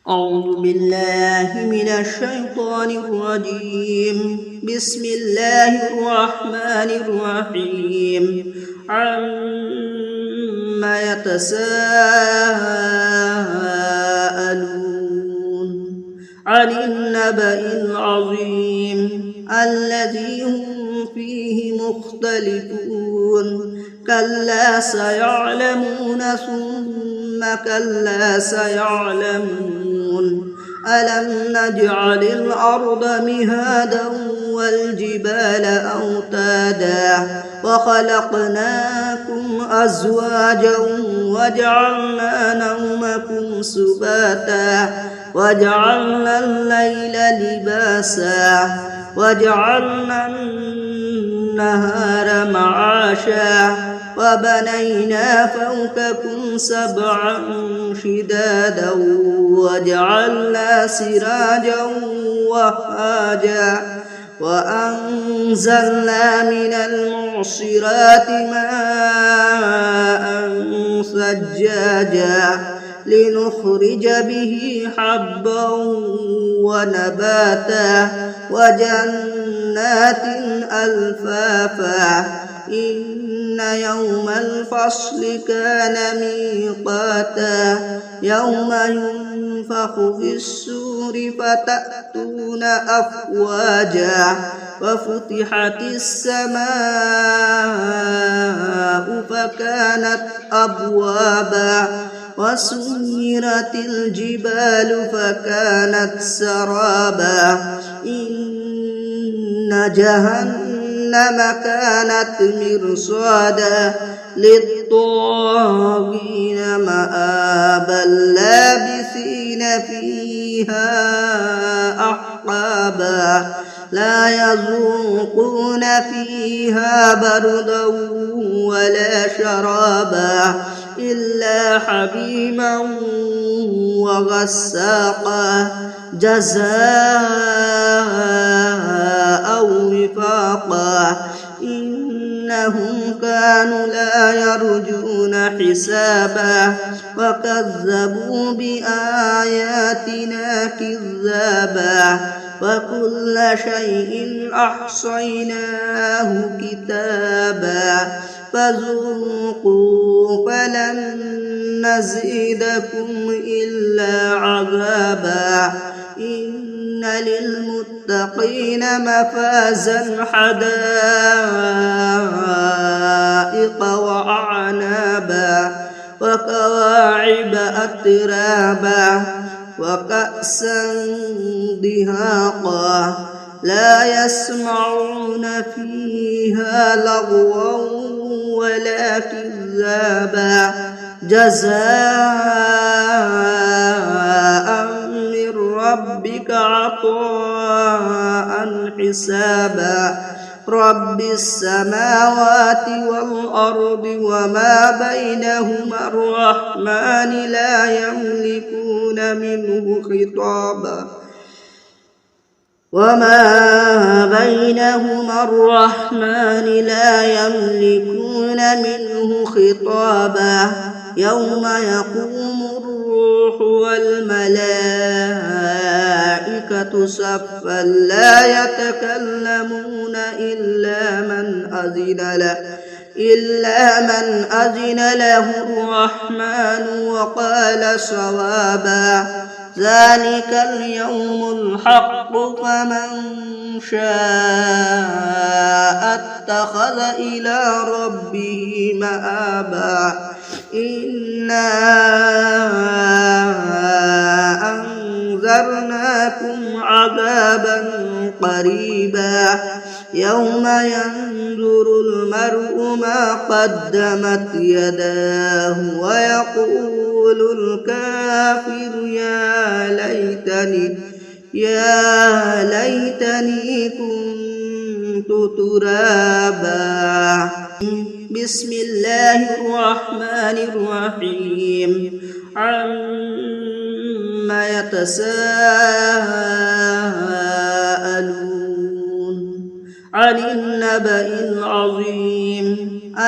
أعوذ بالله من الشيطان الرجيم. بسم الله الرحمن الرحيم. عما يتساءلون عن النبأ العظيم الذي هم فيه مختلفون كلا سيعلمون ثم كلا سيعلمون ألم نجعل الأرض مهادا والجبال أوتادا وخلقناكم أزواجا وجعلنا نومكم سباتا وجعلنا الليل لباسا وجعلنا النهار معاشا وبنينا فوقكم سبعا شدادا وجعلنا سراجا وهاجا وأنزلنا من المعصرات ماء ثجاجا لنخرج به حبا ونباتا وجنات ألفافا إن يوم الفصل كان ميقاتا يوم ينفخ في السور فتأتون أفواجا وفتحت السماء فكانت أبوابا وسيرت الجبال فكانت سرابا إن جهنم كانت مرصادا للطاغين مآبا لابثين فيها أحقابا لا يذوقون فيها بردا ولا شرابا إلا حميما وغساقا جزاء وفاقا إنهم كانوا لا يرجون حسابا وكذبوا بآياتنا كذابا وكل شيء أحصيناه كتابا فذوقوا فلن نزيدكم إلا عذابا إن للمتقين مفازا حدائق وأعنابا وكواعب أترابا وكأسا دهاقا لا يسمعون فيها لغوا ولا كذابا جزاء من ربك عطاء حسابا رب السماوات والأرض وما بينهما الرحمن لا يملكون منه خطابا وما بينهما الرحمن لا يملكون منه خطابا يوم يقوم الروح والملائكة صفا لا يتكلمون إلا من أذن له الرحمن وقال صوابا ذلك اليوم الحق فمن شاء اتخذ إلى ربه مآبا إنا أنذرناكم عذابا قريبا يوم ينظر المرء ما قدمت يداه ويقول الكافر يا ليتني كنت ترابا بسم الله الرحمن الرحيم عما يتساءلون عن النبأ العظيم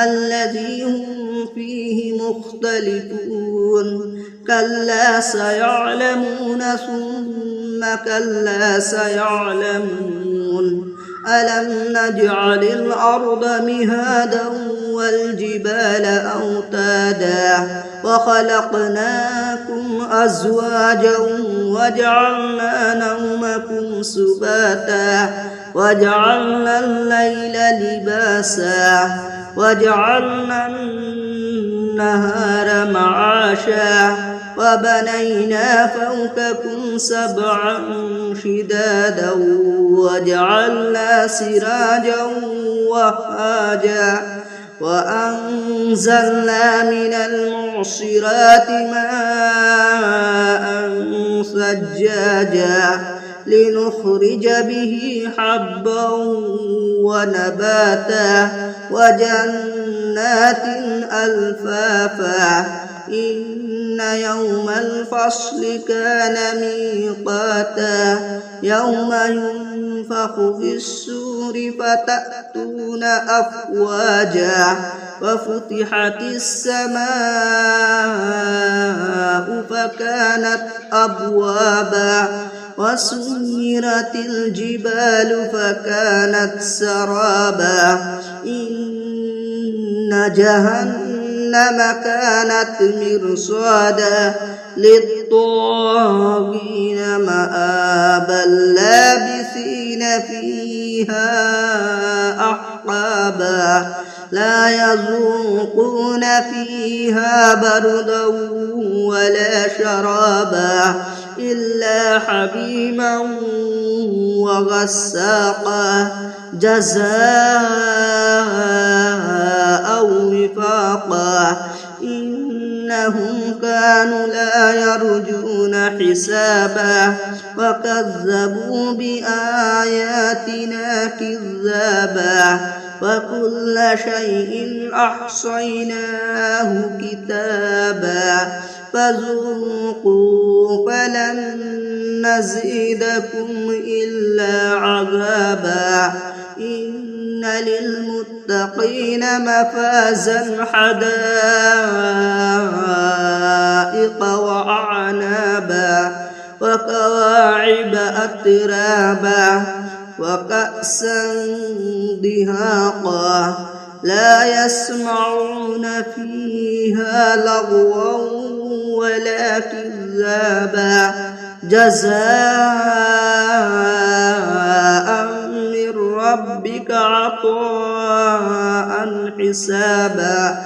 الذي هم فيه مختلفون كلا سيعلمون ثم كلا سيعلمون ألم نجعل الأرض مهادا والجبال أوتادا وخلقناكم أزواجا وجعلنا نومكم سباتا وجعلنا الليل لباسا وجعلنا النهار معاشا وبنينا فوقكم سبعا شدادا وجعلنا سراجا وهاجا وأنزلنا من المعصرات ماء ثجاجا لنخرج به حبا ونباتا وجنات ألفافا إن يوم الفصل كان ميقاتا يوم ينفخ في السور فتأتون أفواجا وفتحت السماء فكانت أبوابا وسيرت الجبال فكانت سرابا إن جهنم كانت مرصادا للطاغين مآبا لابثين فيها أحقابا لا يذوقون فيها بردا ولا شرابا إلا حميما وغساقا جزاء وفاقا إنهم كانوا لا يرجون حسابا وكذبوا بآياتنا كذابا وكل شيء أحصيناه كتابا فذوقوا فلن نزيدكم إلا عذابا إن للمتقين مفازا حدائق وأعنابا وكواعب أترابا وكأسا دهاقا لا يسمعون فيها لغوا ولا كذابا جزاء من ربك عطاء حسابا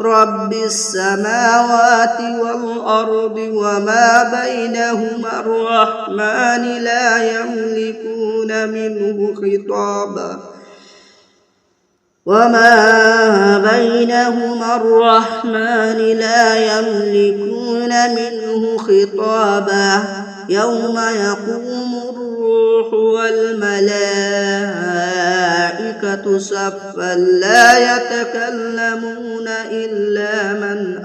رب السماوات والأرض وما بينهما الرحمن لا يملكون منه خطابا وما بينهما الرحمن لا يملكون منه خطابا يوم يقوم الروح والملائكة صفا لا يتكلمون إلا من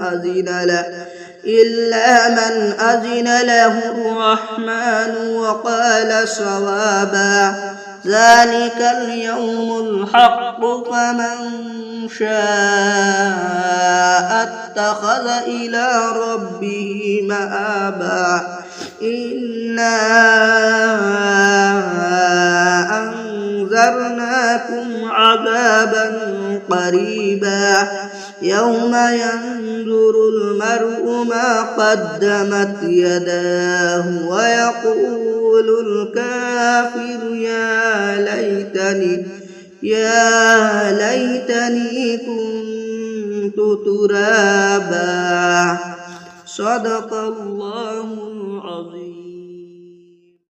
أذن له الرحمن وقال صوابا ذلك اليوم الحق فمن شاء اتخذ إلى ربه مآبا إنا أنذرناكم عذابا قريبا يوم ينظر المرء ما قدمت يداه ويقول الكافر يا ليتني كنت ترابا صدق الله العظيم.